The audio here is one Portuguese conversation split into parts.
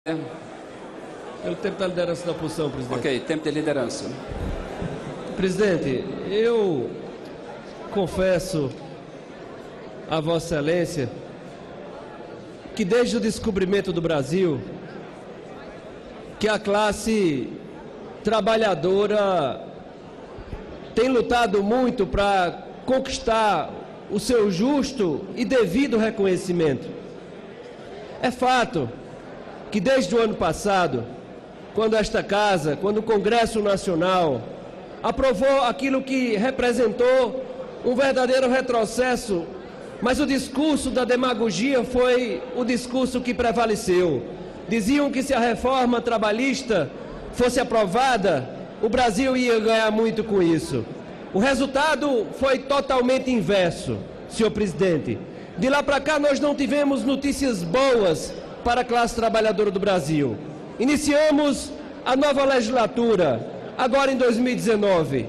Pelo tempo da liderança da oposição, presidente. Ok, tempo de liderança. Presidente, eu confesso a Vossa Excelência que desde o descobrimento do Brasil, que a classe trabalhadora tem lutado muito para conquistar o seu justo e devido reconhecimento. É fato que desde o ano passado, quando esta casa, quando o Congresso Nacional aprovou aquilo que representou um verdadeiro retrocesso, mas o discurso da demagogia foi o discurso que prevaleceu. Diziam que se a reforma trabalhista fosse aprovada, o Brasil ia ganhar muito com isso. O resultado foi totalmente inverso, senhor presidente. De lá para cá nós não tivemos notícias boas para a classe trabalhadora do Brasil. Iniciamos a nova legislatura, agora em 2019.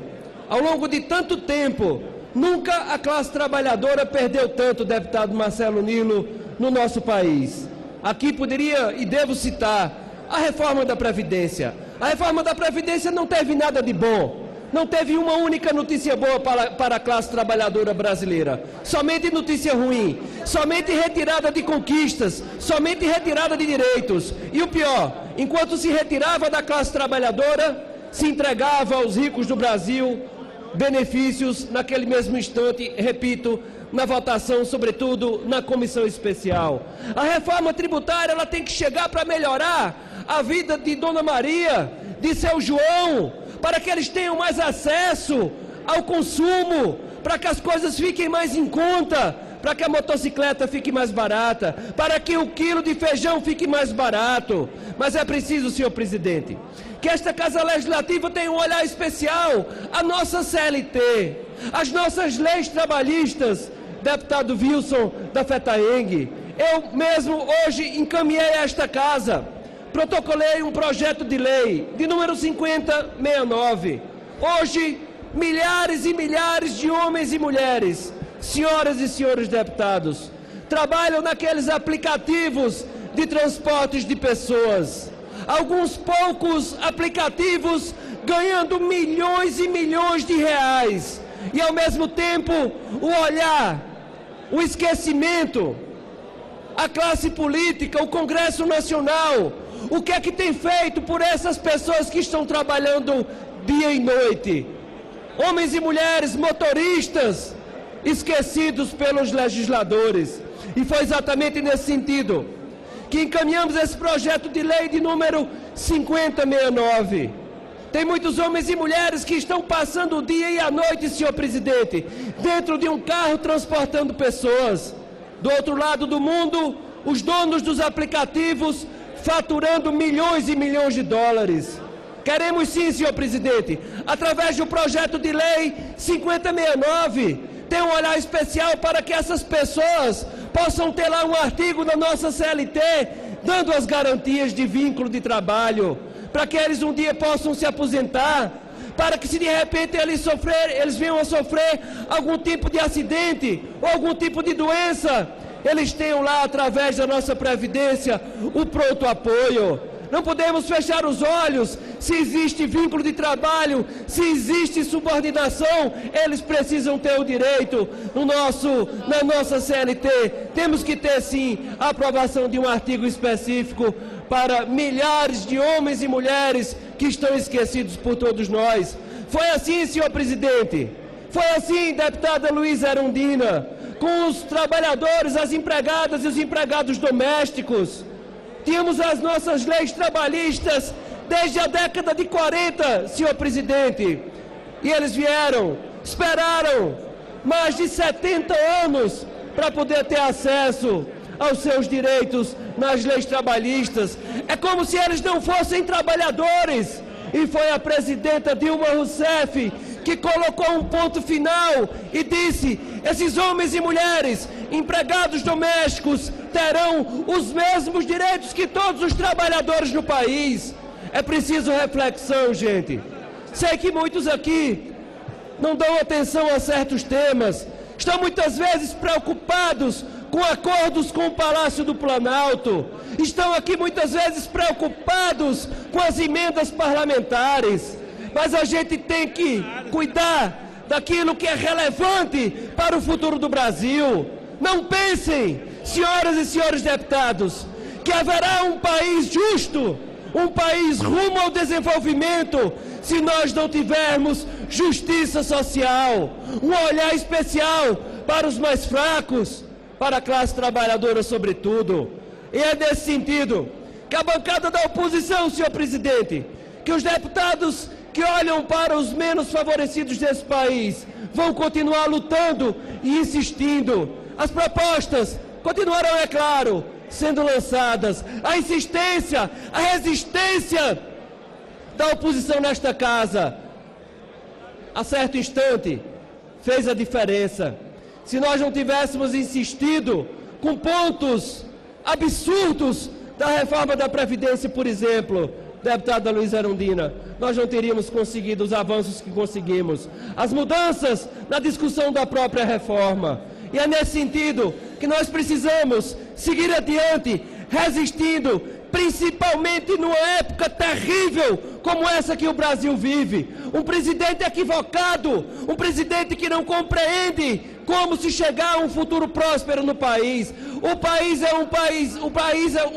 Ao longo de tanto tempo, nunca a classe trabalhadora perdeu tanto, deputado Marcelo Nilo, no nosso país. Aqui poderia e devo citar a reforma da Previdência. A reforma da Previdência não teve nada de bom. Não teve uma única notícia boa para a classe trabalhadora brasileira. Somente notícia ruim. Somente retirada de conquistas. Somente retirada de direitos. E o pior, enquanto se retirava da classe trabalhadora, se entregava aos ricos do Brasil benefícios naquele mesmo instante, repito, na votação, sobretudo na comissão especial. A reforma tributária ela tem que chegar para melhorar a vida de Dona Maria, de seu João, para que eles tenham mais acesso ao consumo, para que as coisas fiquem mais em conta, para que a motocicleta fique mais barata, para que o quilo de feijão fique mais barato. Mas é preciso, senhor presidente, que esta Casa Legislativa tenha um olhar especial à nossa CLT, às nossas leis trabalhistas, deputado Wilson da FETAENG. Eu mesmo hoje encaminhei a esta casa, protocolei um projeto de lei de número 5069. Hoje, milhares e milhares de homens e mulheres, senhoras e senhores deputados, trabalham naqueles aplicativos de transportes de pessoas. Alguns poucos aplicativos ganhando milhões e milhões de reais. E ao mesmo tempo, o olhar, o esquecimento, a classe política, o Congresso Nacional, o que é que tem feito por essas pessoas que estão trabalhando dia e noite? Homens e mulheres, motoristas, esquecidos pelos legisladores. E foi exatamente nesse sentido que encaminhamos esse projeto de lei de número 5069. Tem muitos homens e mulheres que estão passando o dia e a noite, senhor presidente, dentro de um carro transportando pessoas. Do outro lado do mundo, os donos dos aplicativos faturando milhões e milhões de dólares. Queremos sim, senhor presidente, através do projeto de lei 5069, ter um olhar especial para que essas pessoas possam ter lá um artigo na nossa CLT, dando as garantias de vínculo de trabalho, para que eles um dia possam se aposentar, para que se de repente eles venham a sofrer algum tipo de acidente ou algum tipo de doença, eles tenham lá, através da nossa Previdência, o pronto apoio. Não podemos fechar os olhos. Se existe vínculo de trabalho, se existe subordinação, eles precisam ter o direito na nossa CLT. Temos que ter sim a aprovação de um artigo específico para milhares de homens e mulheres que estão esquecidos por todos nós. Foi assim, senhor presidente. Foi assim, deputada Luísa Erundina, com os trabalhadores, as empregadas e os empregados domésticos. Tínhamos as nossas leis trabalhistas desde a década de 40, senhor presidente. E eles vieram, esperaram mais de 70 anos para poder ter acesso aos seus direitos nas leis trabalhistas. É como se eles não fossem trabalhadores. E foi a presidenta Dilma Rousseff que colocou um ponto final e disse: esses homens e mulheres, empregados domésticos, terão os mesmos direitos que todos os trabalhadores no país. É preciso reflexão, gente. Sei que muitos aqui não dão atenção a certos temas, estão muitas vezes preocupados com acordos com o Palácio do Planalto, estão aqui muitas vezes preocupados com as emendas parlamentares, mas a gente tem que cuidar daquilo que é relevante para o futuro do Brasil. Não pensem, senhoras e senhores deputados, que haverá um país justo, um país rumo ao desenvolvimento, se nós não tivermos justiça social, um olhar especial para os mais fracos, para a classe trabalhadora sobretudo. E é nesse sentido que a bancada da oposição, senhor presidente, que os deputados que olham para os menos favorecidos desse país vão continuar lutando e insistindo. As propostas continuarão, é claro, sendo lançadas. A insistência, a resistência da oposição nesta casa, a certo instante, fez a diferença. Se nós não tivéssemos insistido com pontos absurdos da reforma da Previdência, por exemplo, deputada Luiza Erundina, nós não teríamos conseguido os avanços que conseguimos, as mudanças na discussão da própria reforma. E é nesse sentido que nós precisamos seguir adiante, resistindo, principalmente numa época terrível como essa que o Brasil vive. Um presidente equivocado, um presidente que não compreende como se chegar a um futuro próspero no país.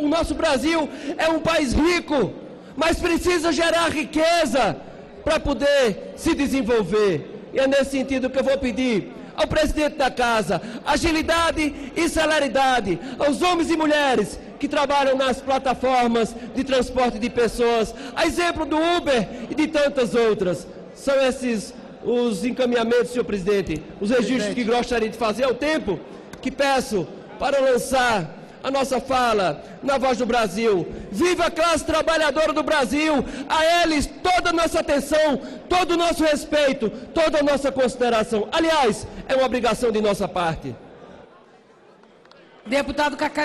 O nosso Brasil é um país rico, mas precisa gerar riqueza para poder se desenvolver. E é nesse sentido que eu vou pedir ao presidente da casa agilidade e celeridade, aos homens e mulheres que trabalham nas plataformas de transporte de pessoas, a exemplo do Uber e de tantas outras. São esses os encaminhamentos, senhor presidente, os registros que gostaria de fazer ao tempo que peço para lançar a nossa fala na Voz do Brasil. Viva a classe trabalhadora do Brasil, a eles toda a nossa atenção, todo o nosso respeito, toda a nossa consideração. Aliás, é uma obrigação de nossa parte. Deputado Cacá.